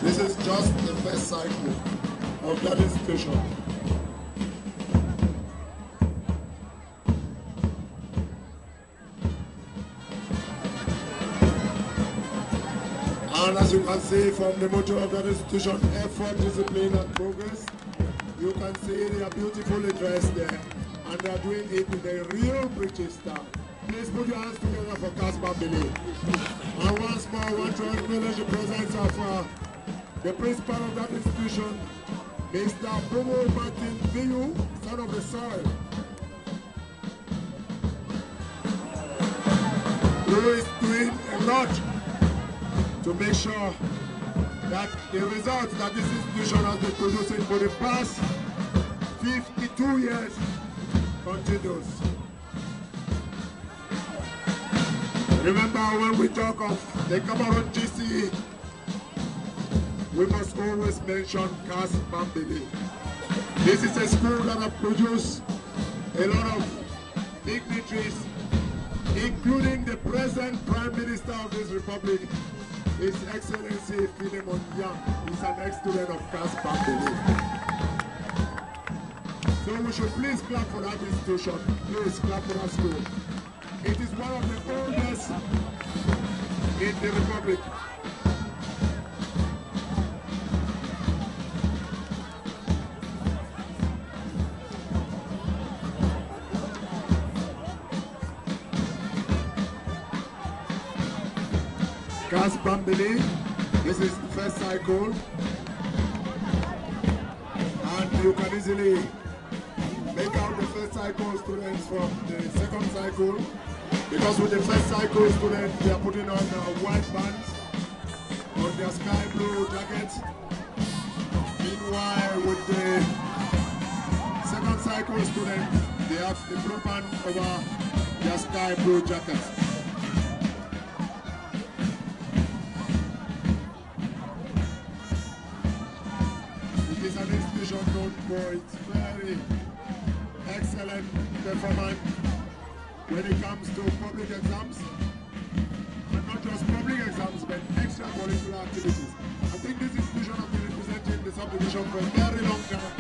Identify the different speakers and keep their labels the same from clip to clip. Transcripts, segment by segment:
Speaker 1: This is just the first cycle of that institution. And as you can see from the motto of that institution, effort, discipline, and progress, you can see they are beautifully dressed there, and they are doing it in the real British style. Please put your hands together for CAS Bambili. And once more, I want to acknowledge the presence of the principal of that institution, Mr. Bobo Martin Biyu, son of the soil, who is doing a lot to make sure that the results that this institution has been producing for the past 52 years continues. Remember, when we talk of the Cameroon GCE, we must always mention CAS Bambili. This is a school that has produced a lot of dignitaries, including the present Prime Minister of this Republic, His Excellency Philemon Yang. He's an ex-student of CAS Bambili. So we should please clap for that institution. Please clap for that school. It is one of the oldest in the Republic. CAS Bambili, this is the first cycle, and you can easily make out the first cycle students from the second cycle, because with the first cycle students they are putting on white bands on their sky blue jackets. Meanwhile, with the second cycle students, they have the blue band over their sky blue jackets. An institution known for its very excellent performance when it comes to public exams, and not just public exams but extracurricular activities. I think this institution has been representing the subdivision for a very long time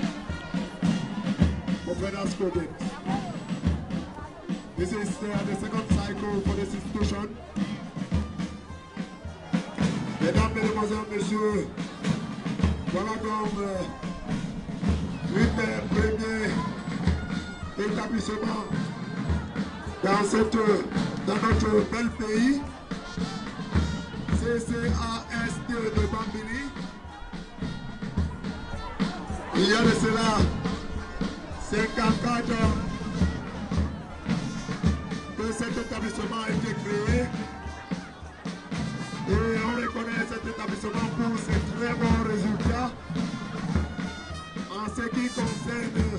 Speaker 1: for federal school games. This is the second cycle for this institution. Mesdames, Mesdemoiselles, Messieurs, voilà donc une des premiers établissements dans notre bel pays, CCAST de Bambili. Il y a de cela 54 ans que cet établissement a été créé, et on reconnaît cet établissement pour ses très bons résultats en ce qui concerne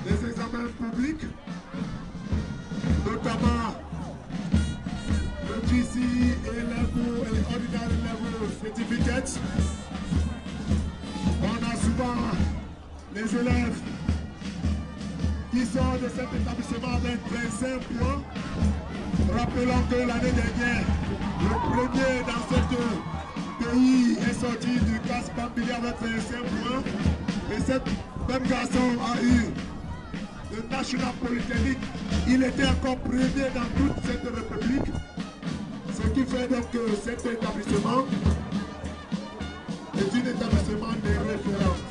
Speaker 1: les examens publics, notamment le GCE A-Level et Ordinary Level Certificates. On a souvent les élèves qui sortent de cet établissement avec 25 points. Rappelons que l'année dernière, le premier dans ce pays est sorti du CAS Bambili avec 25 points. Et ce même garçon a eu le National Polytechnique. Il était encore premier dans toute cette république. Ce qui fait donc que cet établissement est un établissement de référence.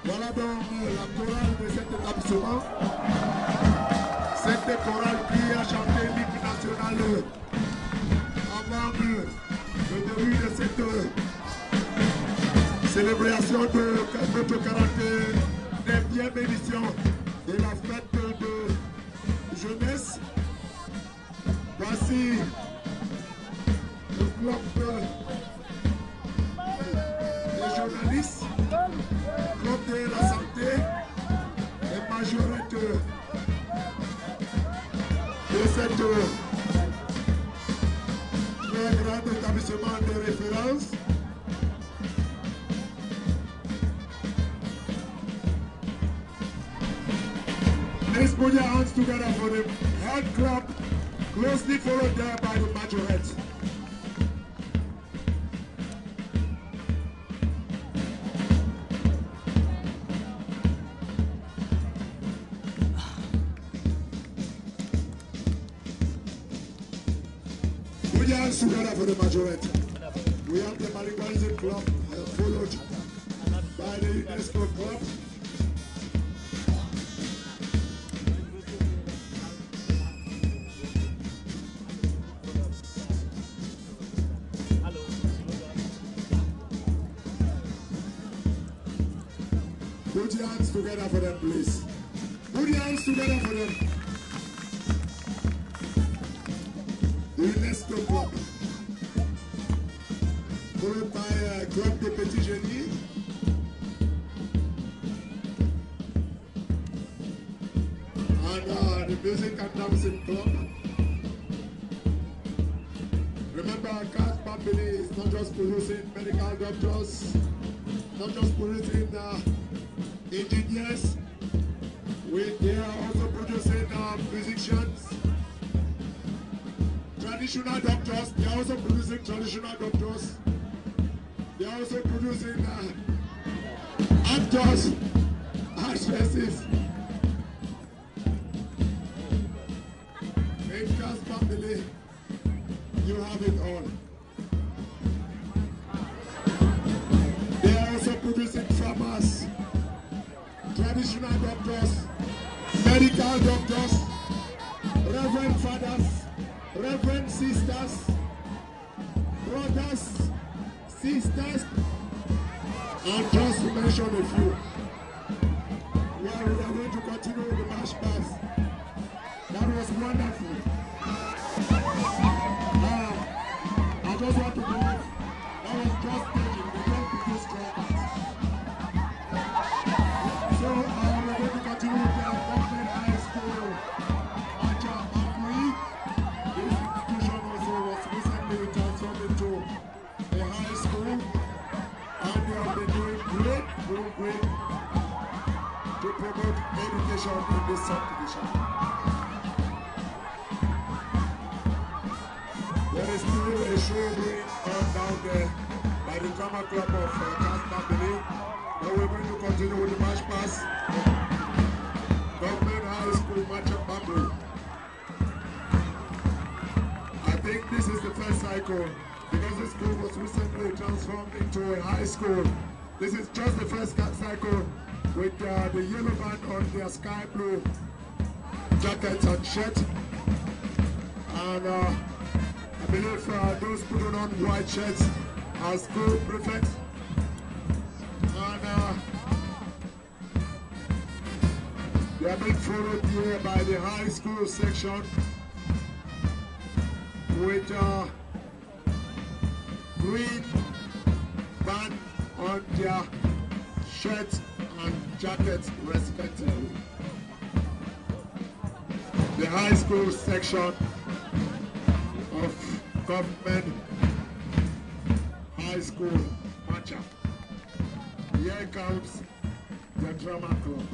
Speaker 1: Voilà donc la chorale de cet établissement. Cette chorale qui a chanté l'hymne national avant le début de cette célébration de notre 49e édition de la fête de jeunesse. Voici le club des journalistes, club de la santé et majorette de cette très grand établissement de référence. Let's put your hands together for the head club, closely followed there by the majorette. Put your hands together for the majority. We have the Malingoism Club, followed by the UNESCO Club. Put your hands together for them, please. Put your hands together for them. The UNESCO Club. Followed by Club des Petits Génies. And the Music and Dancing Club. Remember, CAS Bambini is not just producing medical doctors, not just producing engineers. They are also producing musicians, traditional doctors. They are also producing traditional doctors. They are also producing actors, actresses. In CAS Bambini, you have it all. They are also producing farmers, traditional doctors, medical doctors, reverend fathers, reverend sisters, brothers, sisters, and just to mention a few. We are going to continue with the march past. That was wonderful. I just want to go. That was just staging. We don't produce drunkers. So we're going to continue with the Government High School, Macha Bambui. This institution also was recently transformed into a high school, and they have been doing great to promote education in this subdivision. There is still a show going on down there by the drama club of CAS Bambini. Now we're going to continue with the march past. Government High School, Macha Bambui. I think this is the first cycle because the school was recently transformed into a high school. This is just the first cycle with the yellow band on their sky blue jackets and shirt. And I believe those putting on white shirts are school prefects. And they are being followed here by the high school section with green band on their shirts and jackets respectively. The high school section of Government High School, Macha. Here comes the drama club.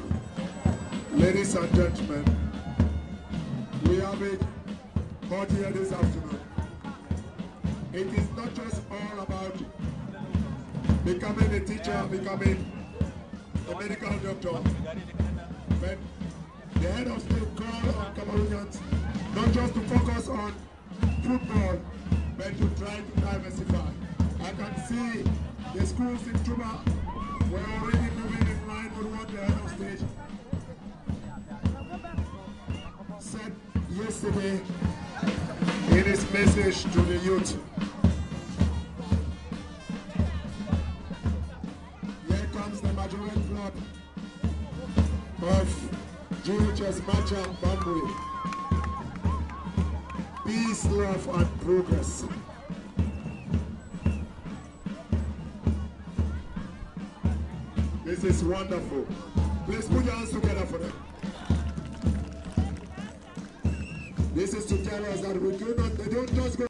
Speaker 1: Ladies and gentlemen, we have it hot here this afternoon. It is not just all about becoming a teacher, becoming a medical doctor, but the head of state called on Cameroonians not just to focus on football, but to try to diversify. I can see the schools in Juba were already moving in line with what the head of state said yesterday in his message to the youth. Here comes the majority club of GHS Macha Bambui. Peace, love, and progress. This is wonderful. Please put your hands together for them. This is to tell us that we do not, they don't just go